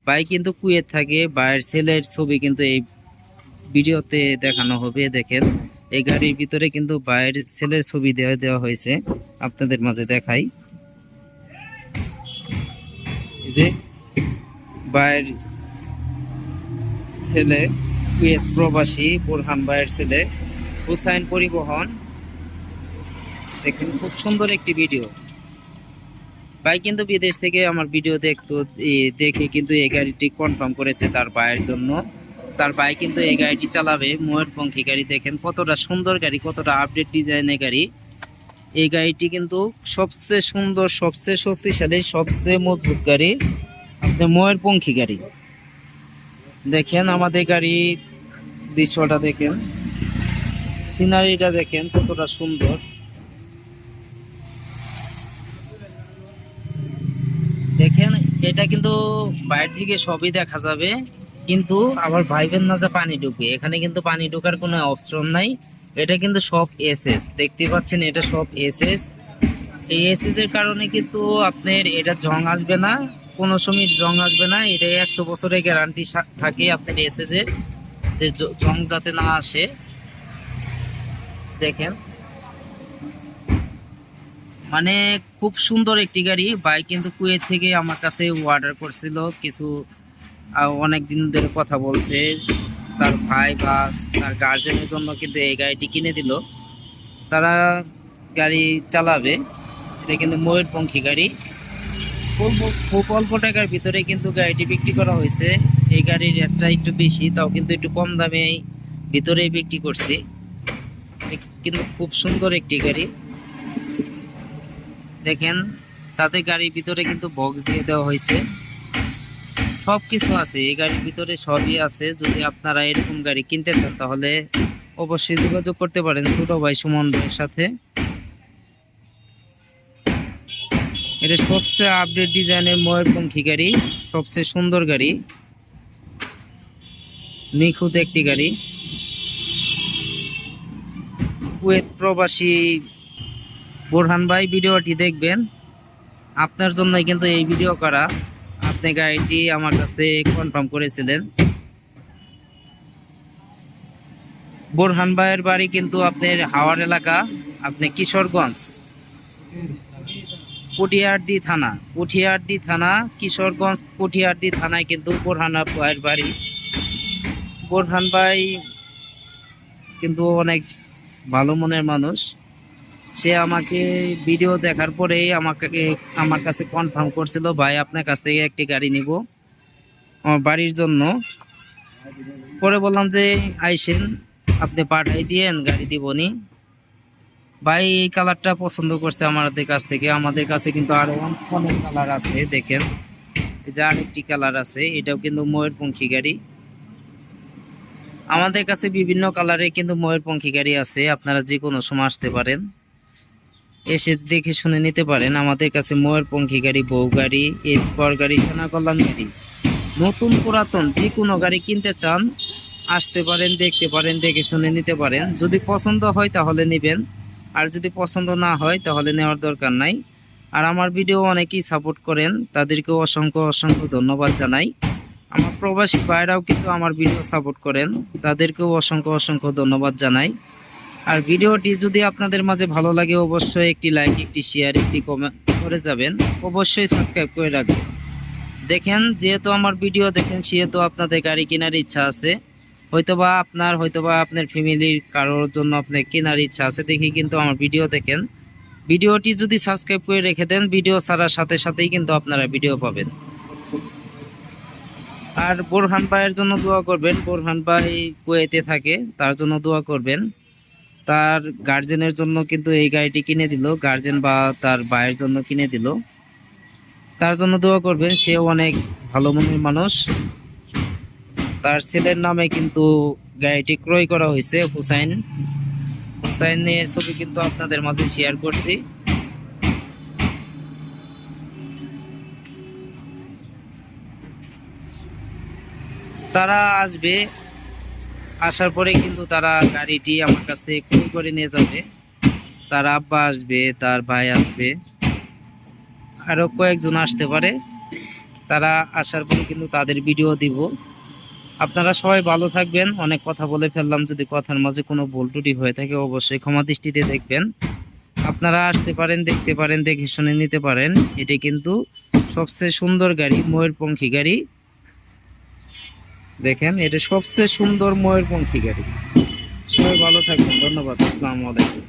ভাই কিন্তু কুয়েত থাকে, ভাইয়ের ছেলের ছবি কিন্তু এই ভিডিওতে দেখানো হবে। দেখেন এই গাড়ির ভিতরে কিন্তু ভাইয়ের ছেলের ছবি দেওয়া দেওয়া হয়েছে, আপনাদের মাঝে দেখাই। এই যে ভাইয়ের ছেলে, কুয়েত প্রবাসী বোরহান ভাইয়ের ছেলে, হুসাইন পরিবহন। দেখেন খুব সুন্দর একটি ভিডিও। ভাই কিন্তু বিদেশ থেকে আমার ভিডিও দেখতো, দেখে কিন্তু এই গাড়িটি কনফার্ম করেছে তার ভাইয়ের জন্য। তার ভাই কিন্তু এই গাড়িটি চালাবে, ময়ূরপঙ্খী গাড়ি। দেখেন কতটা সুন্দর গাড়ি, কতটা আপডেট ডিজাইনের গাড়ি। এই গাড়িটি কিন্তু সবচেয়ে সুন্দর, সবচেয়ে শক্তিশালী, সবচেয়ে মজবুত গাড়ি, আপনার ময়ূরপঙ্খী গাড়ি। দেখেন আমাদের গাড়ি দৃশ্যটা দেখেন, সিনারিটা দেখেন কতটা সুন্দর। দেখেন এটা কিন্তু বাইরে থেকে সবই দেখা যাবে, কিন্তু আবার ভাইবেন না যে পানি ঢুকবে, এখানে কিন্তু পানি ঢোকার কোনো অপশন নাই। এটা কিন্তু সব এসএস, দেখতে পাচ্ছেন এটা সব এসএস। এই এসএস এর কারণে কিন্তু আপনার এটা জং আসবে না, কোনো সময় জং আসবে না। এটা 100 বছরের গ্যারান্টি থাকে আপনার এসএস এর, যে জং যাতে না আসে। দেখেন মানে খুব সুন্দর একটি গাড়ি। বাইক কিন্তু কুয়েত থেকে আমার কাছে অর্ডার করছিল কিছু, অনেক দিন ধরে কথা বলছে। তার ভাই বা তার গার্জেনের জন্য কিন্তু এই গাড়িটি কিনে দিল, তারা গাড়ি চালাবে। এটা কিন্তু ময়ূরপঙ্খী গাড়ি। খুব খুব অল্প টাকার ভিতরে কিন্তু গাড়িটি বিক্রি করা হয়েছে। এই গাড়ির রেটটা একটু বেশি, তাও কিন্তু একটু কম দামে ভিতরেই বিক্রি করছি। কিন্তু খুব সুন্দর একটি গাড়ি। দেখেন তাদের গাড়ির ভিতরে কিন্তু বক্স দিয়ে দেওয়া হয়েছে, সবকিছু আছে এই গাড়ির ভিতরে, সবই আছে। যদি আপনারা এরকম গাড়ি কিনতে চান তাহলে অবশ্যই যোগাযোগ করতে পারেন ছোট ভাই সুমন ভাইয়ের সাথে। এটা সবচেয়ে আপডেট ডিজাইনের ময়ূরপঙ্খী গাড়ি, সবচেয়ে সুন্দর গাড়ি, নিখুঁত একটি গাড়ি। কুয়েত প্রবাসী বোরহান ভাই ভিডিওটি দেখবেন, আপনার জন্যই কিন্তু এই ভিডিও করা। আপনি গাড়িটি আমার কাছে কনফার্ম করেছিলেন। বোরহান ভাইয়ের বাড়ি কিন্তু আপনার হাওড় এলাকা, আপনি কিশোরগঞ্জ, পুঠিয়ারদি থানা, পুঠিয়ারদি থানা, কিশোরগঞ্জ পুঠিয়ারদি থানায় কিন্তু বোরহান ভাইয়ের বাড়ি। বোরহান ভাই কিন্তু অনেক ভালো মনের মানুষ। সে আমাকে ভিডিও দেখার পরেই আমার কাছে কনফার্ম করছিল, ভাই আপনার কাছ থেকে একটি গাড়ি নিব আমার বাড়ির জন্য। পরে বললাম যে আইসেন, আপনি পাঠাই দিয়েন, গাড়ি দিবনি। ভাই এই কালারটা পছন্দ করছে আমাদের কাছ থেকে। আমাদের কাছে কিন্তু আরো অনেক কালার আছে, দেখেন এই যে আরেকটি কালার আছে, এটাও কিন্তু ময়ূরপঙ্খী গাড়ি। আমাদের কাছে বিভিন্ন কালারে কিন্তু ময়ূরপঙ্খী গাড়ি আছে, আপনারা যে কোনো সময় আসতে পারেন, এসে দেখে শুনে নিতে পারেন। আমাদের কাছে ময়ূরপঙ্খী গাড়ি, বউ গাড়ি, এক্সপার গাড়ি, সোনা কল্যাণ গাড়ি, নতুন পুরাতন যে কোনো গাড়ি কিনতে চান আসতে পারেন, দেখতে পারেন, দেখে শুনে নিতে পারেন। যদি পছন্দ হয় তাহলে নেবেন, আর যদি পছন্দ না হয় তাহলে নেওয়ার দরকার নাই। আর আমার ভিডিও অনেকেই সাপোর্ট করেন, তাদেরকেও অসংখ্য অসংখ্য ধন্যবাদ জানাই। আমার প্রবাসী ভাইরাও কিন্তু আমার ভিডিও সাপোর্ট করেন, তাদেরকেও অসংখ্য অসংখ্য ধন্যবাদ জানাই। আর ভিডিওটি যদি আপনাদের মাঝে ভালো লাগে অবশ্যই একটি লাইক, একটি শেয়ার, একটি কমেন্ট করে যাবেন। অবশ্যই সাবস্ক্রাইব করে রাখবেন। দেখেন যেহেতু আমার ভিডিও দেখেন সেহেতু আপনাদের গাড়ি কেনার ইচ্ছা আছে, হয়তোবা আপনার ফ্যামিলির কারোর জন্য আপনার কেনার ইচ্ছা আছে দেখি কিন্তু আমার ভিডিও দেখেন। ভিডিওটি যদি সাবস্ক্রাইব করে রেখে দেন, ভিডিও ছাড়ার সাথে সাথেই কিন্তু আপনারা ভিডিও পাবেন। আর বোরহান ভাইয়ের জন্য দোয়া করবেন, বোরহান ভাই কুয়েতে থাকে, তার জন্য দোয়া করবেন। তার গার্জেনের জন্য কিন্তু এই গাড়িটি কিনে দিল, গার্জেন বা তার ভাইয়ের জন্য কিনে দিল, তার জন্য দোয়া করবেন। সেও অনেক ভালো মনের মানুষ। তার ছেলের নামে কিন্তু গাড়িটি ক্রয় করা হয়েছে, হুসাইন। হুসাইনের ছবি কিন্তু আপনাদের মাঝে শেয়ার করছি। তারা আসবে, আসার পরে কিন্তু তারা গাড়িটি আমার কাছ থেকে ক্রয় করে নিয়ে যাবে। তার আব্বা আসবে, তার ভাই আসবে, আরো কয়েকজন আসতে পারে। তারা আসার পরে কিন্তু তাদের ভিডিও দিব। আপনারা সবাই ভালো থাকবেন। অনেক কথা বলে ফেললাম, যদি কথার মাঝে কোনো ভুল ত্রুটি হয়ে থাকে অবশ্যই ক্ষমা দৃষ্টিতে দেখবেন। আপনারা আসতে পারেন, দেখতে পারেন, দেখে শুনে নিতে পারেন। এটি কিন্তু সবচেয়ে সুন্দর গাড়ি, ময়ূরপঙ্খী গাড়ি। দেখেন, এটা সবচেয়ে সুন্দর ময়ূরপঙ্খী গাড়ি। সবাই ভালো থাকবেন, ধন্যবাদ, আসসালামু আলাইকুম।